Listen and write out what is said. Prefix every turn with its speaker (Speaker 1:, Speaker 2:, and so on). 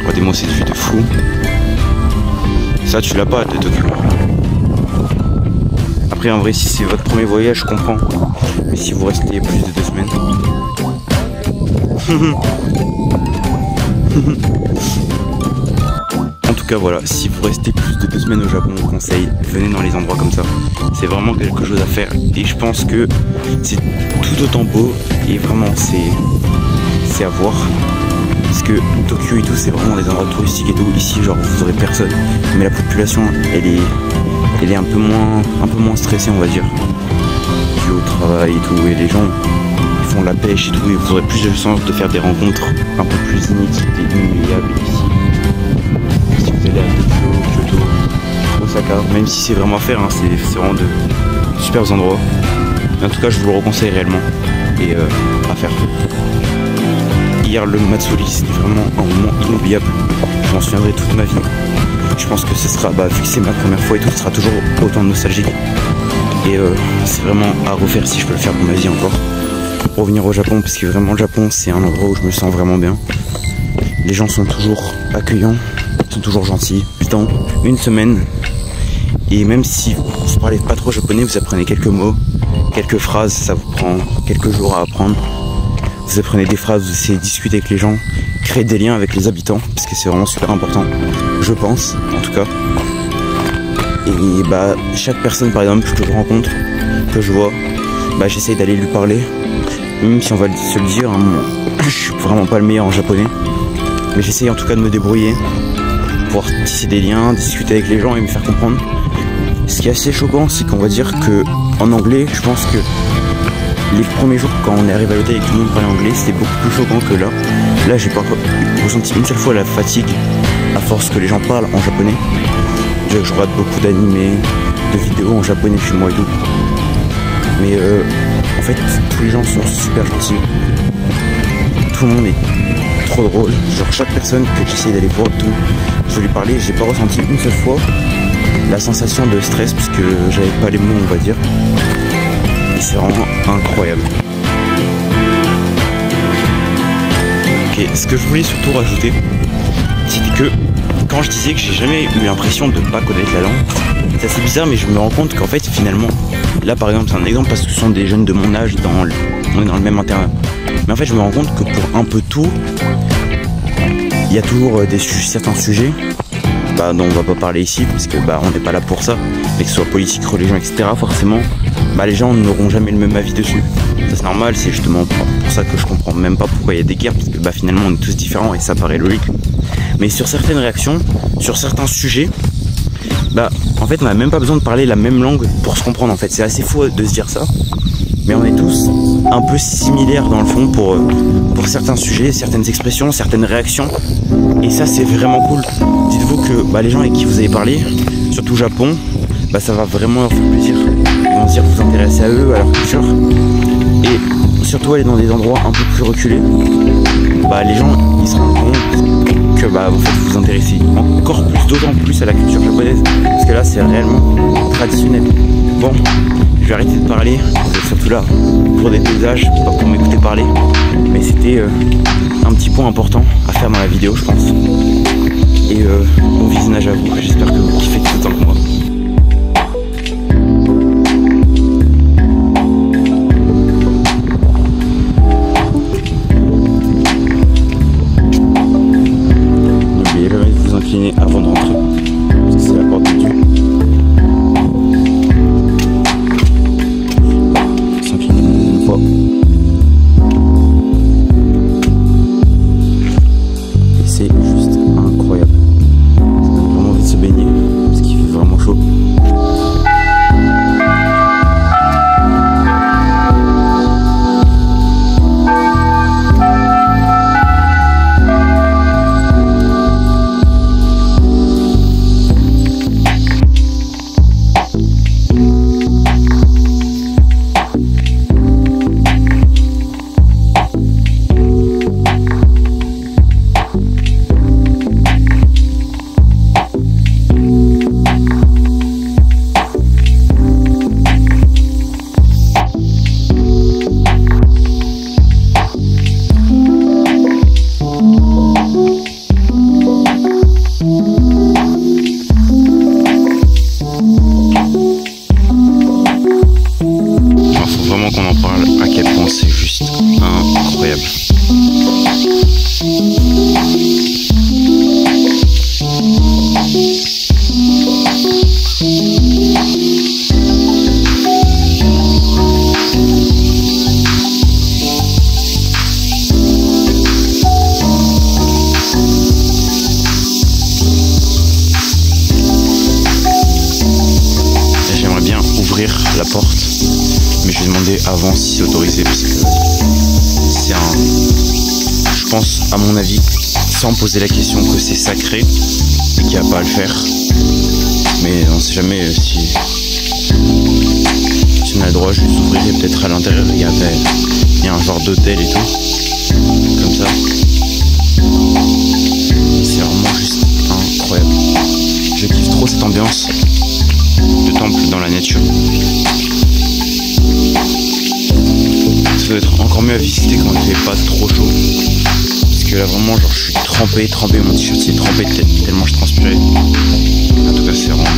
Speaker 1: Regardez-moi cette vue de fou. Ça tu l'as pas de Tokyo. Après en vrai si c'est votre premier voyage je comprends. Mais si vous restez plus de 2 semaines. En tout cas voilà, si vous restez plus de 2 semaines au Japon, on vous conseille, venez dans les endroits comme ça. C'est vraiment quelque chose à faire et je pense que c'est tout autant beau et vraiment c'est à voir. Parce que Tokyo et tout c'est vraiment des endroits touristiques et tout. Ici genre vous aurez personne. Mais la population elle est un peu moins stressée on va dire. Dû au travail et tout. Et les gens ils font la pêche et tout. Et vous aurez plus de chance de faire des rencontres un peu plus inédites et inoubliables ici. Si vous allez à Tokyo, Kyoto, Osaka, même si c'est vraiment à faire, hein, c'est vraiment de super endroits. Mais en tout cas je vous le reconseille réellement. Et à faire. Hier le Matsuri c'était vraiment un moment inoubliable, je m'en souviendrai toute ma vie. Je pense que ce sera, vu que c'est ma première fois et tout, ce sera toujours autant nostalgique. Et c'est vraiment à refaire si je peux le faire dans ma vie encore. Pour revenir au Japon, parce que vraiment le Japon c'est un endroit où je me sens vraiment bien. Les gens sont toujours accueillants, sont toujours gentils. Dans une semaine, et même si vous parlez pas trop japonais, vous apprenez quelques mots, quelques phrases, ça vous prend quelques jours à apprendre. Vous apprenez des phrases, vous essayez de discuter avec les gens, créer des liens avec les habitants, parce que c'est vraiment super important, je pense, en tout cas. Et chaque personne par exemple que je rencontre, que je vois, j'essaye d'aller lui parler, même si on va se le dire, hein, je suis vraiment pas le meilleur en japonais, mais j'essaye en tout cas de me débrouiller, pouvoir tisser des liens, discuter avec les gens et me faire comprendre. Ce qui est assez choquant, c'est qu'on va dire que en anglais, je pense que les premiers jours quand on est arrivé à l'hôtel et que tout le monde parlait anglais, c'était beaucoup plus choquant que là. Là j'ai pas ressenti une seule fois la fatigue à force que les gens parlent en japonais. Je regarde beaucoup d'animés, de vidéos en japonais chez moi et tout. Mais en fait tous les gens sont super gentils. Tout le monde est trop drôle. Genre chaque personne que j'essaie d'aller voir tout, je vais lui parler, j'ai pas ressenti une seule fois la sensation de stress parce que j'avais pas les mots on va dire. C'est vraiment incroyable. Ok, ce que je voulais surtout rajouter, c'était que quand je disais que j'ai jamais eu l'impression de pas connaître la langue, c'est assez bizarre, mais je me rends compte qu'en fait finalement, là par exemple c'est un exemple parce que ce sont des jeunes de mon âge, on est dans le même internat, mais en fait je me rends compte que pour un peu tout, il y a toujours certains sujets dont on va pas parler ici parce que on n'est pas là pour ça, mais que ce soit politique, religion, etc. forcément, les gens n'auront jamais le même avis dessus. Ça c'est normal, c'est justement pour ça que je comprends même pas pourquoi il y a des guerres, parce que finalement on est tous différents et ça paraît logique. Mais sur certaines réactions, sur certains sujets, en fait on n'a même pas besoin de parler la même langue pour se comprendre en fait. C'est assez faux de se dire ça, mais on est tous un peu similaires dans le fond pour certains sujets, certaines expressions, certaines réactions. Et ça c'est vraiment cool. Dites-vous que les gens avec qui vous avez parlé, surtout au Japon, ça va vraiment leur faire plaisir. Ils vont se dire que vous intéressez à eux, à leur culture. Et surtout aller dans des endroits un peu plus reculés, les gens ils se rendent compte que vous vous intéressez encore plus, d'autant plus à la culture japonaise. Parce que là c'est réellement traditionnel. Bon, je vais arrêter de parler, vous êtes surtout là pour des paysages, pas pour m'écouter parler. Mais c'était un petit point important à faire dans la vidéo je pense. Et bon visionnage à vous, j'espère que vous kiffez tout autant que moi. N'oubliez jamais de vous incliner avant de rentrer, parce que c'est la porte de Dieu. S'incliner une deuxième fois. Et c'est juste incroyable. Ça donne vraiment envie de se baigner, parce qu'il fait vraiment chaud. Vraiment qu'on en parle, à quel point c'est juste incroyable. J'aimerais bien ouvrir la porte, mais je vais demander avant si c'est autorisé, parce que c'est je pense à mon avis, sans poser la question, que c'est sacré et qu'il n'y a pas à le faire. Mais on sait jamais si on a le droit. Je vais ouvrir et peut-être à l'intérieur il y a un genre d'hôtel et tout, comme ça. C'est vraiment juste incroyable. Je kiffe trop cette ambiance de temple dans la nature. Ça doit être encore mieux à visiter quand il fait pas trop chaud. Parce que là vraiment genre je suis trempé, mon t-shirt il est trempé tellement je transpirais. En tout cas c'est vraiment beau.